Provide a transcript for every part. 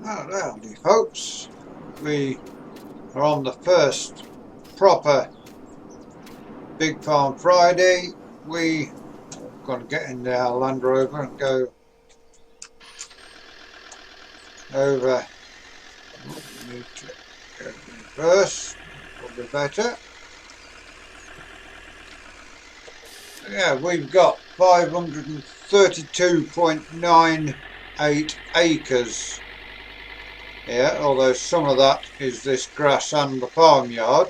Howdy folks, we are on the first proper Big Farm Friday. We are going to get into our Land Rover and go over. We need to go in reverse, probably better. Yeah, we've got 532.98 acres here, although some of that is this grass and the farmyard,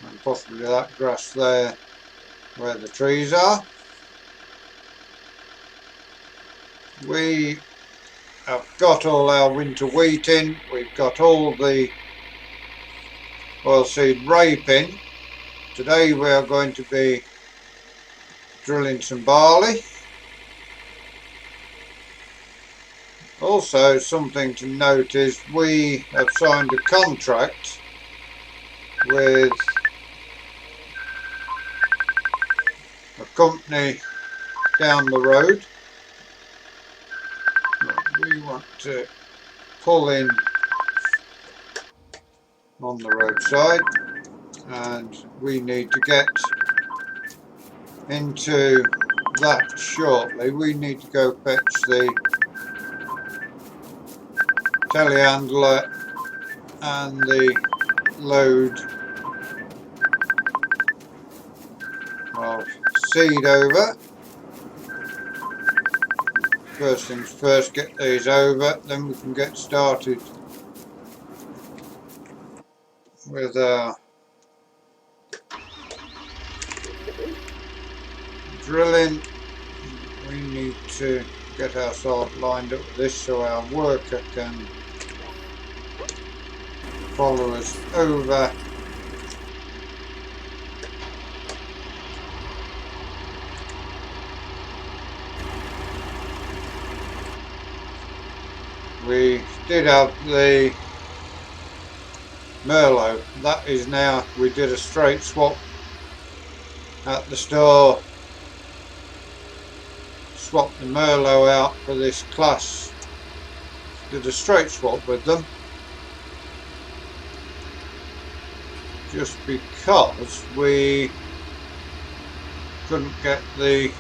and possibly that grass there where the trees are. We have got all our winter wheat in, we've got all the oilseed rape in. Today we are going to be drilling some barley. Also, something to note is we have signed a contract with a company down the road. We want to pull in on the roadside, and we need to get into that shortly. We need to go fetch the telehandler and the load of seed over. First things first, get these over, then we can get started with our drilling. We need to get ourselves lined up with this so our worker can follow us over. We did have the Merlot, that is now, we did a straight swap at the store, swapped the Merlot out for this class, did a straight swap with them, just because we couldn't get the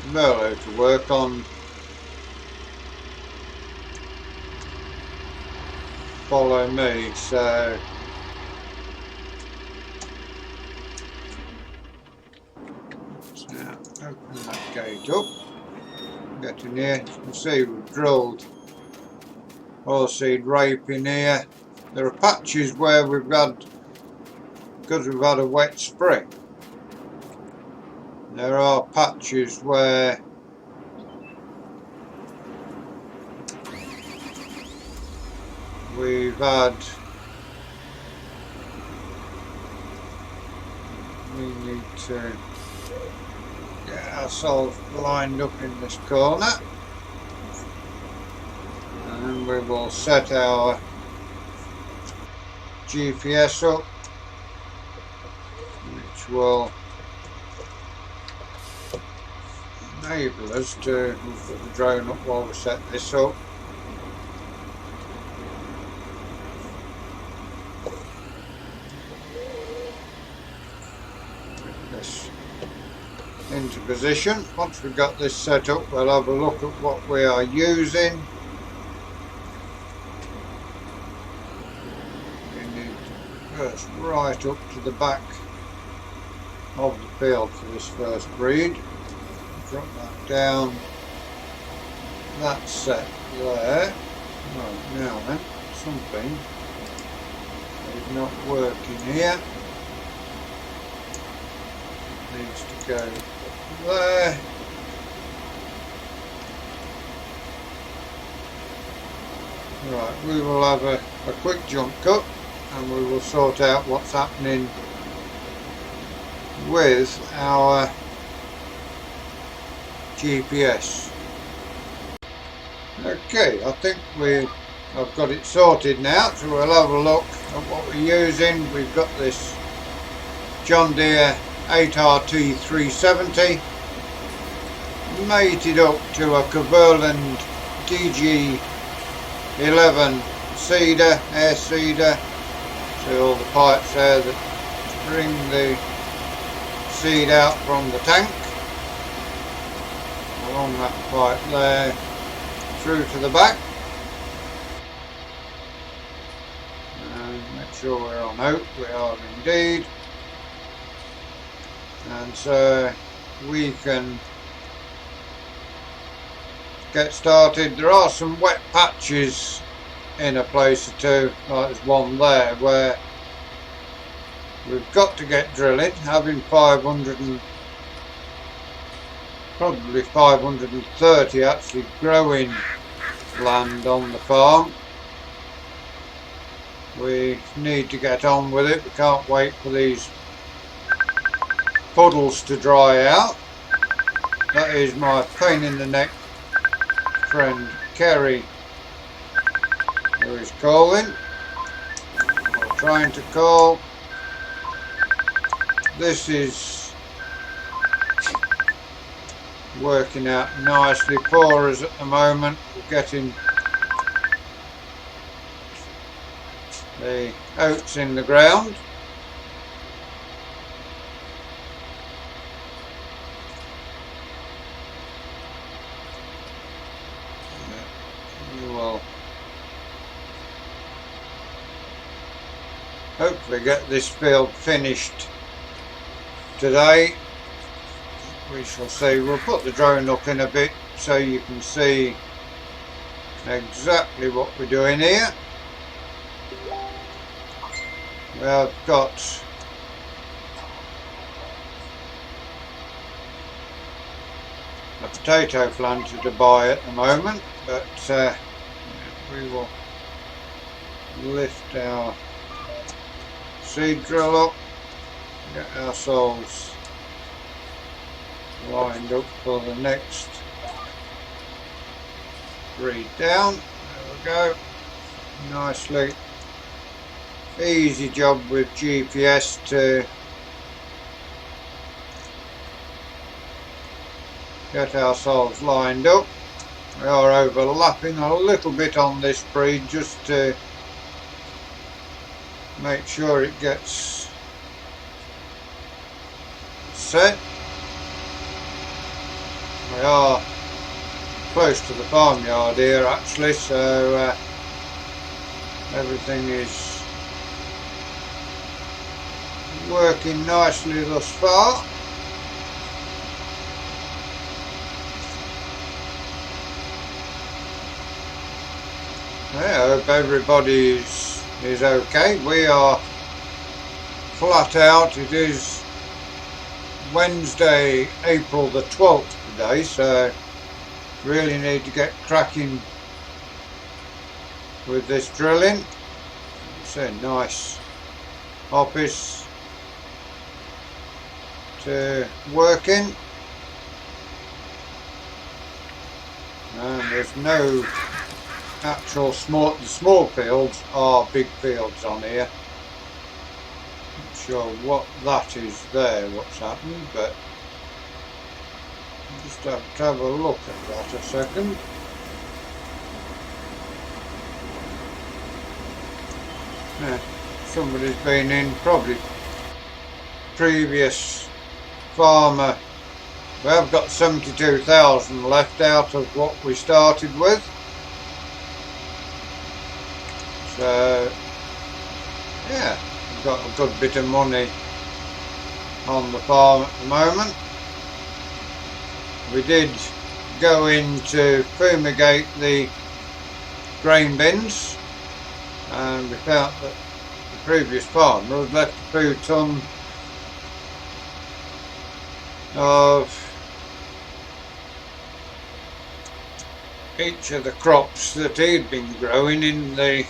Merlot to work on Follow Me, so let's now open that gate up, get in here. You can see we've drilled oilseed rape in here. There are patches where we've had, because we've had a wet spring, there are patches where we've had, we need to get ourselves lined up in this corner, and we will set our GPS up, which will enable us to put the drone up while we set this up. Into position. Once we've got this set up, we'll have a look at what we are using. We need to first right up to the back of the field for this first breed. Drop that down. That's set there. Right, now then, something is not working here. Needs to go there. Right, we will have a quick jump cut and we will sort out what's happening with our GPS. Okay, I think I've got it sorted now, so we'll have a look at what we're using. We've got this John Deere 8RT 370 mated up to a Cumberland DG 11 seeder, air seeder. See all the pipes there that bring the seed out from the tank. Along that pipe there, through to the back. And make sure we're on out, we are indeed. And so we can get started. There are some wet patches in a place or two, like there's one there where we've got to get drilling, having 500 and probably 530 actually growing land on the farm. We need to get on with it. We can't wait for these puddles to dry out. That is my pain in the neck friend Kerry, who is calling, or trying to call. This is working out nicely for us at the moment. We're getting the oats in the ground. We will hopefully get this field finished today. We shall see. We'll put the drone up in a bit so you can see exactly what we're doing here. We have got a potato planter to buy at the moment, but we will lift our seed drill up, get ourselves lined up for the next breed down. There we go, nicely. Easy job with GPS to get ourselves lined up. We are overlapping a little bit on this breed just to make sure it gets set. We are close to the farmyard here actually, so everything is working nicely thus far. I hope everybody is okay. We are flat out. It is Wednesday, April the 12th today, so really need to get cracking with this drilling. It's a nice office to work in, and there's no actual the small fields are big fields on here. Not sure what that is there, what's happened, but I'll just have to have a look at that a second. Yeah, somebody's been in, probably previous farmer. We have got 72,000 left out of what we started with, so yeah, we've got a good bit of money on the farm at the moment. We did go in to fumigate the grain bins, and we found that the previous farmer had left a few ton of each of the crops that he'd been growing in the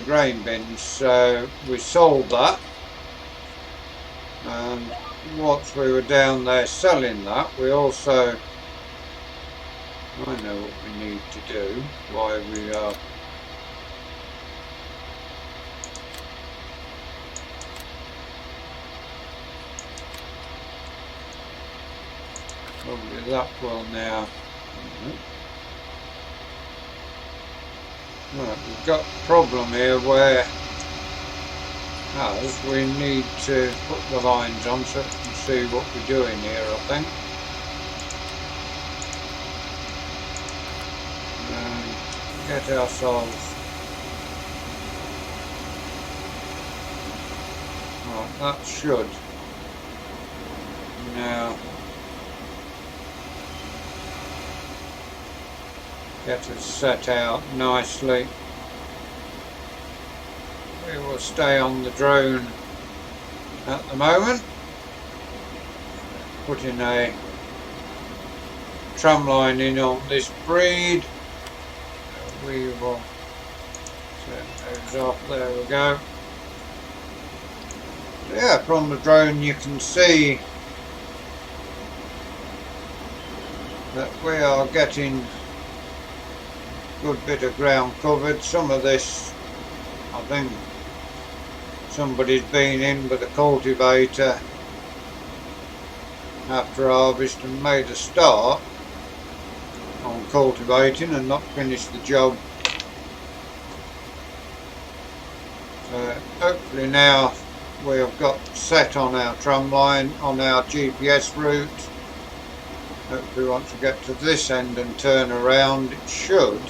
grain bins, so we sold that, and once we were down there selling that, we also, I know what we need to do, why we are probably that will now. Right, we've got a problem here where as we need to put the lines on so we can see what we're doing here, I think. And get ourselves right, that should now get us set out nicely. We will stay on the drone at the moment, putting a tram line in on this breed. We will set those off, there we go. So yeah, from the drone you can see that we are getting a good bit of ground covered. Some of this, I think somebody's been in with a cultivator after harvest and made a start on cultivating and not finished the job. So hopefully now we have got set on our tram line on our GPS route. Hopefully once we get to this end and turn around, it should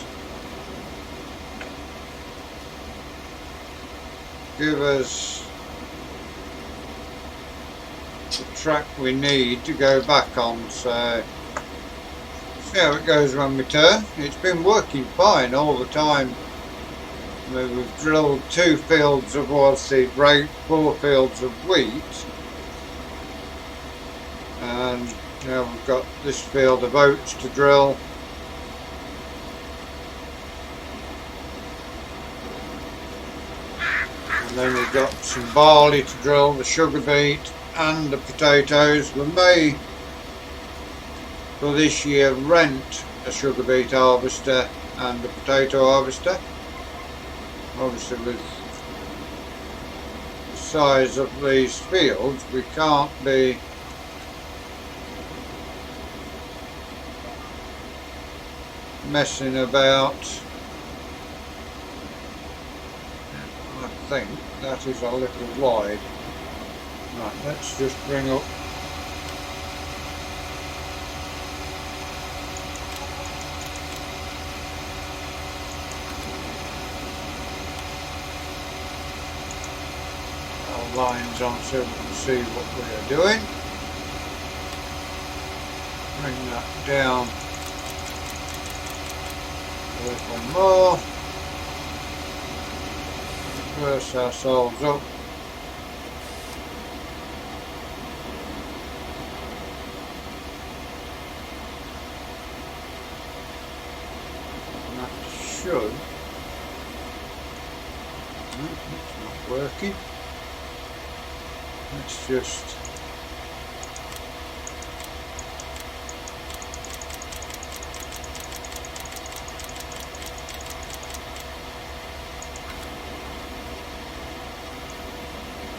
give us the track we need to go back on. So see how it goes when we turn. It's been working fine all the time. I mean, we've drilled 2 fields of oilseed rape, 4 fields of wheat, and now we've got this field of oats to drill. And then we've got some barley to drill, the sugar beet and the potatoes. We may, for this year, rent a sugar beet harvester and a potato harvester. Obviously with the size of these fields we can't be messing about. I think that is a little wide. Right, let's just bring up our lines on so we can see what we are doing. Bring that down a little more. Reverse ourselves up. And that should. No, it's not working. Let's just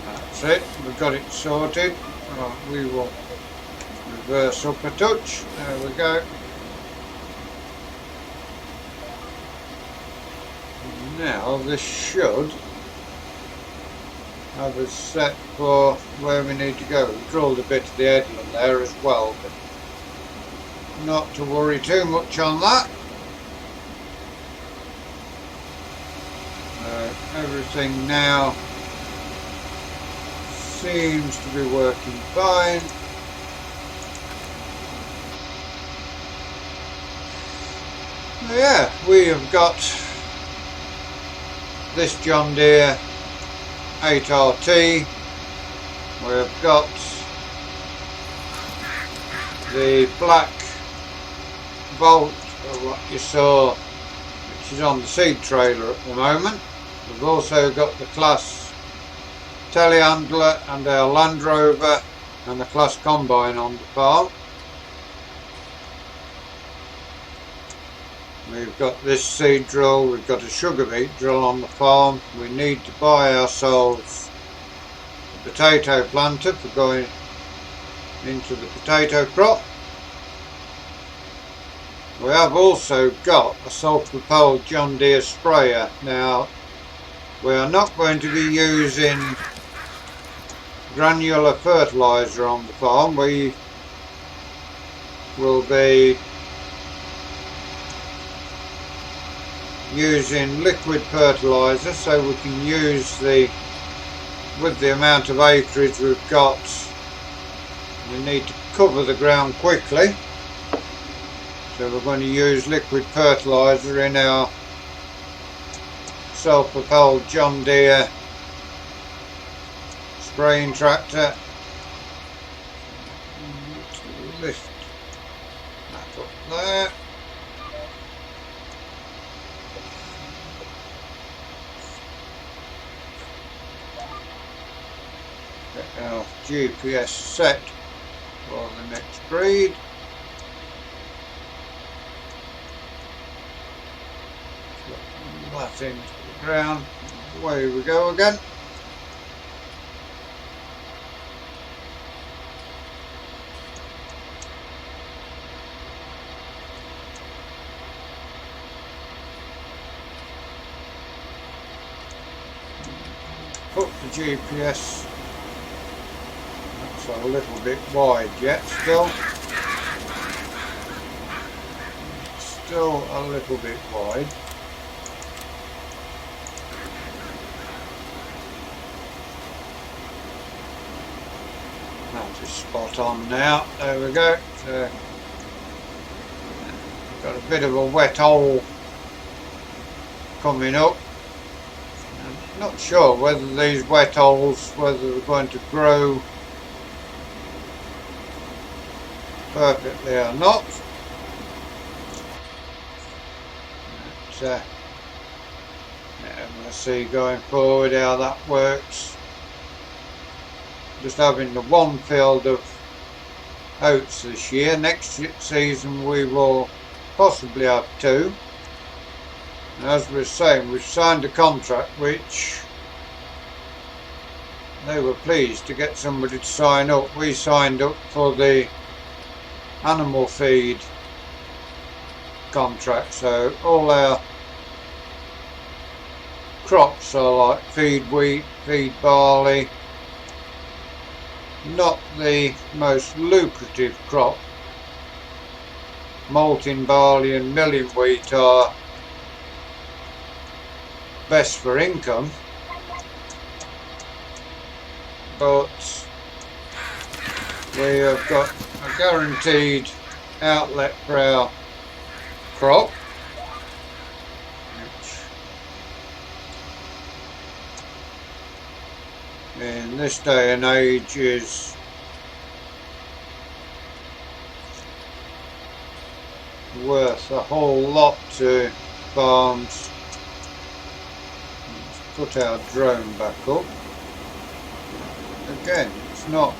that's it, we've got it sorted. Right, we will reverse up a touch. There we go. Now this should have us set for where we need to go. We've drilled a bit of the headland there as well, but not to worry too much on that. Everything now seems to be working fine. Yeah, we have got this John Deere 8RT. We've got the black Volt, or what you saw, which is on the seed trailer at the moment. We've also got the Class telehandler and our Land Rover and the Class combine on the farm. We've got this seed drill, we've got a sugar beet drill on the farm. We need to buy ourselves a potato planter for going into the potato crop. We have also got a self-propelled John Deere sprayer. Now, we are not going to be using granular fertiliser on the farm. We will be using liquid fertiliser, so we can use with the amount of acreage we've got, we need to cover the ground quickly, so we're going to use liquid fertiliser in our self-propelled John Deere spraying tractor. Lift that up there. Get our GPS set for the next breed. Put that into the ground. Away we go again. Put the GPS. That's a little bit wide yet still. Still a little bit wide. That is spot on now. There we go. So, got a bit of a wet hole coming up. I'm not sure whether these wet holes, whether they're going to grow perfectly or not. But, we'll see going forward how that works. Just having the one field of oats this year. Next season we will possibly have two. And as we were saying, we've signed a contract which they were pleased to get somebody to sign up. We signed up for the animal feed contract, so all our crops are like feed wheat, feed barley. Not the most lucrative crop. Malting barley and milling wheat are best for income, but we have got a guaranteed outlet for our crop, which in this day and age is worth a whole lot to farms. Let's put our drone back up. Again, it's not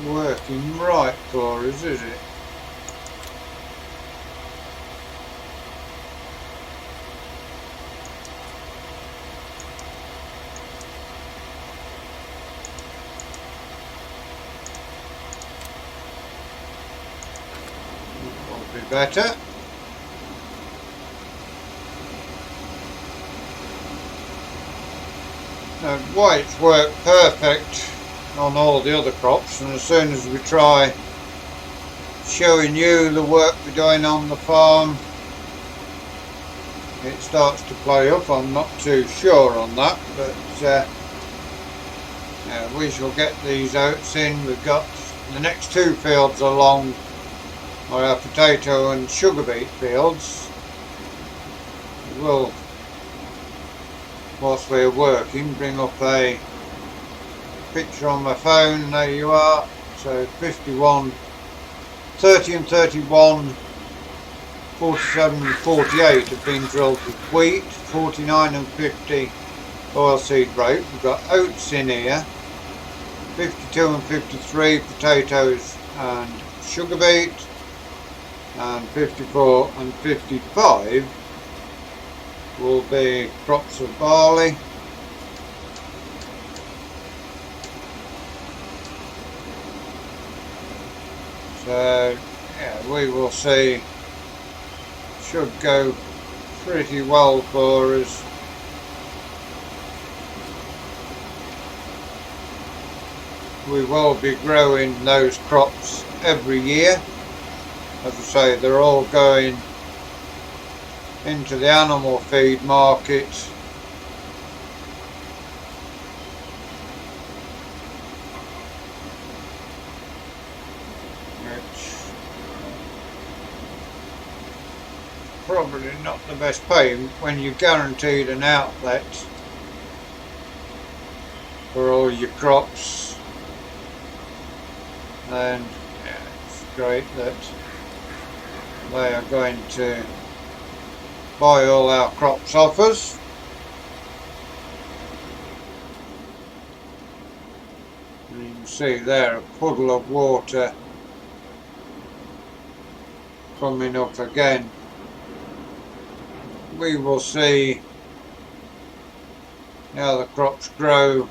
working right for us, is it? Will be better. Now, whites work perfect on all the other crops, and as soon as we try showing you the work we're doing on the farm, it starts to play up. I'm not too sure on that, but we shall get these oats in. We've got the next two fields along are our potato and sugar beet fields. We will, whilst we're working, bring up a picture on my phone. There you are. So 51, 30 and 31, 47 and 48 have been drilled with wheat, 49 and 50 oilseed rape. We've got oats in here, 52 and 53 potatoes and sugar beet, and 54 and 55 will be crops of barley. So yeah, we will see. Should go pretty well for us. We will be growing those crops every year. As I say, they're all going into the animal feed market. Which probably not the best pay when you're guaranteed an outlet for all your crops. And yeah, it's great that they are going to buy all our crops off us. And you can see there a puddle of water coming up again. We will see how the crops grow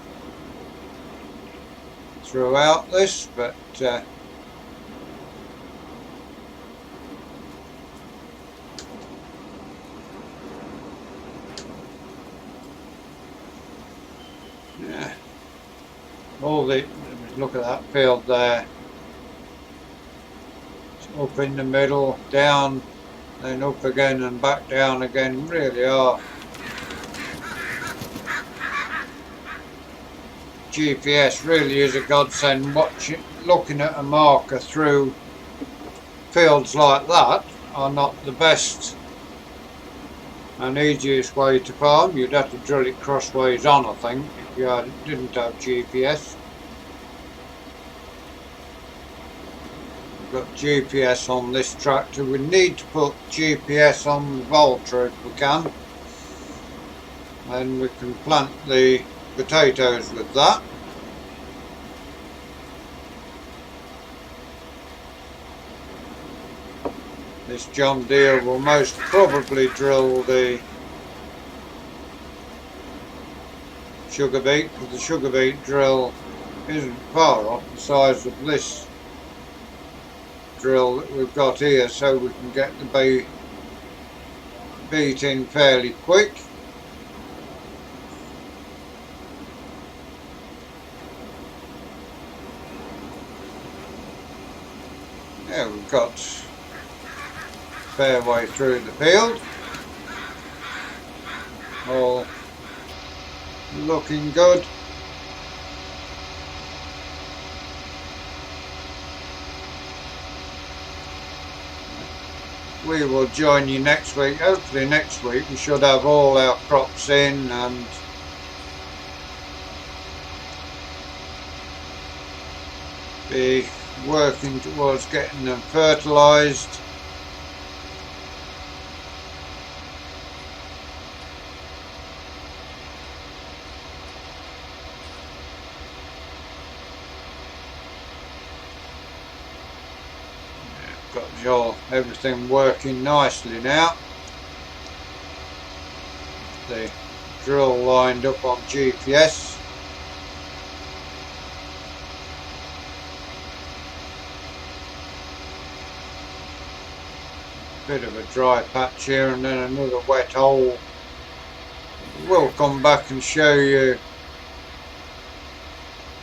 throughout this, but yeah, all the, look at that field there, it's up in the middle, down, then up again and back down again. Really are GPS really is a godsend. Looking at a marker through fields like that are not the best and easiest way to farm. You'd have to drill it crossways on, I think, if you didn't have GPS. We've got GPS on this tractor. We need to put GPS on the Volta if we can, and we can plant the potatoes with that. This John Deere will most probably drill the sugar beet, because the sugar beet drill isn't far off the size of this drill that we've got here, so we can get the beet in fairly quick. Yeah, we've got a fair way through the field, all looking good. We will join you next week. Hopefully next week we should have all our crops in and be working towards getting them fertilised. Got everything working nicely now. The drill lined up on GPS. Bit of a dry patch here and then another wet hole. We'll come back and show you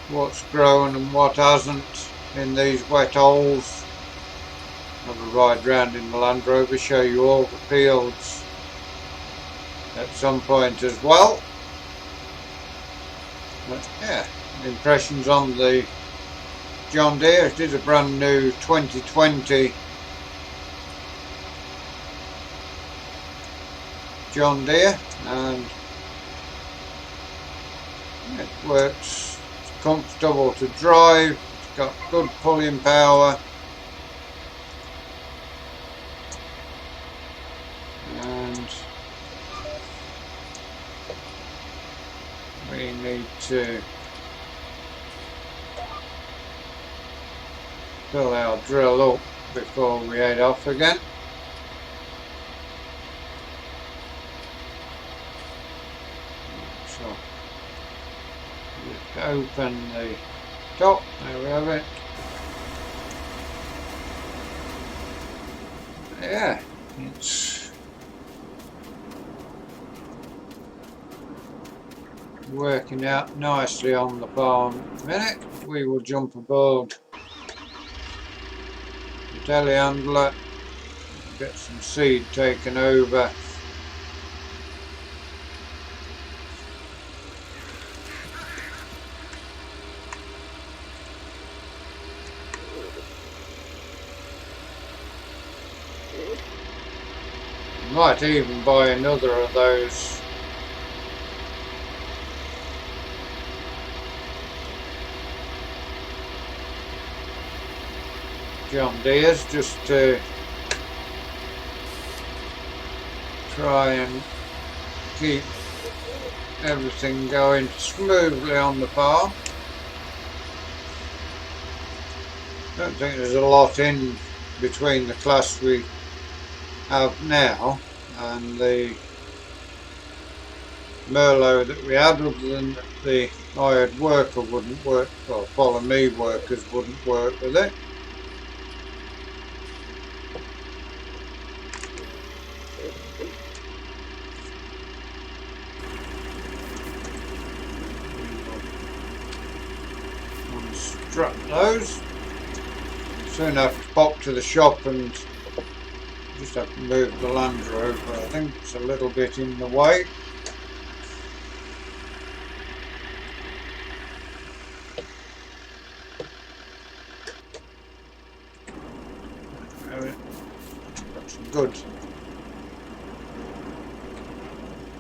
what's grown and what hasn't in these wet holes. Have a ride round in the Land Rover, show you all the fields at some point as well. But yeah, impressions on the John Deere. It is a brand new 2020 John Deere, and it works. It's comfortable to drive, it's got good pulling power, and we need to fill our drill up before we head off again. So just open the top, there we have it. Yeah, it's working out nicely on the farm at the minute. We will jump aboard the telehandler, get some seed taken over. Might even buy another of those John Deere's just to try and keep everything going smoothly on the farm. Don't think there's a lot in between the class we have now and the Merlot that we had, other than that the hired worker wouldn't work, or follow me workers wouldn't work with it. Unstrap those. Soon have to pop to the shop and just have to move the Land Rover. I think it's a little bit in the way. Got some good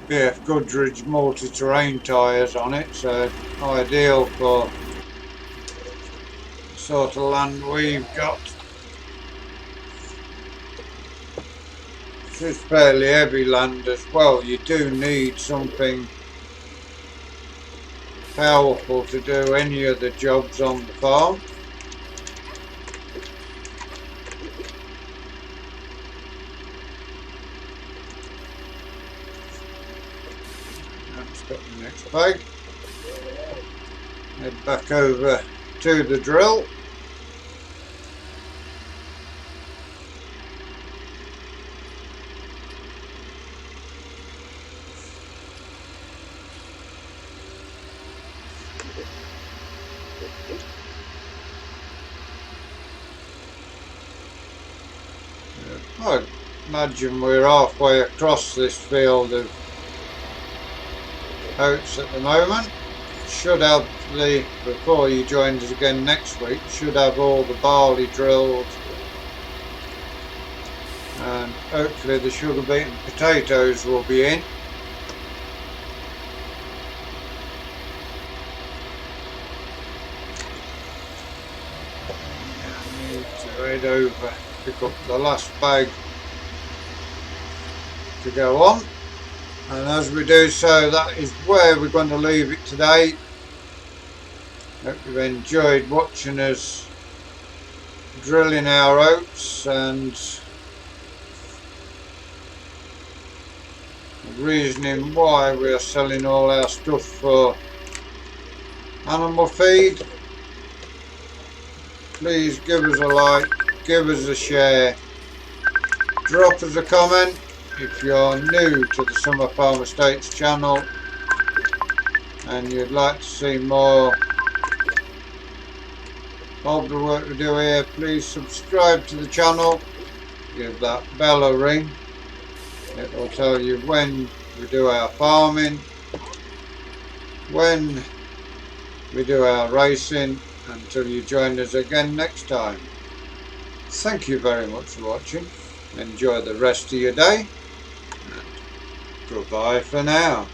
BF Goodrich multi-terrain tyres on it, so ideal for the sort of land we've got. It's fairly heavy land as well. You do need something powerful to do any of the jobs on the farm. That's got the next bag. Head back over to the drill. I imagine we're halfway across this field of oats at the moment. Should have the, before you join us again next week, should have all the barley drilled, and hopefully the sugar beet and potatoes will be in. I need to head over, pick up the last bag to go on, and as we do so, that is where we're going to leave it today. Hope you've enjoyed watching us drilling our oats and the reasoning why we are selling all our stuff for animal feed. Please give us a like, give us a share, drop us a comment if you're new to the Summer Farm Estates channel and you'd like to see more of the work we do here. Please subscribe to the channel, give that bell a ring. It will tell you when we do our farming, when we do our racing, until you join us again next time. Thank you very much for watching. Enjoy the rest of your day, and goodbye for now.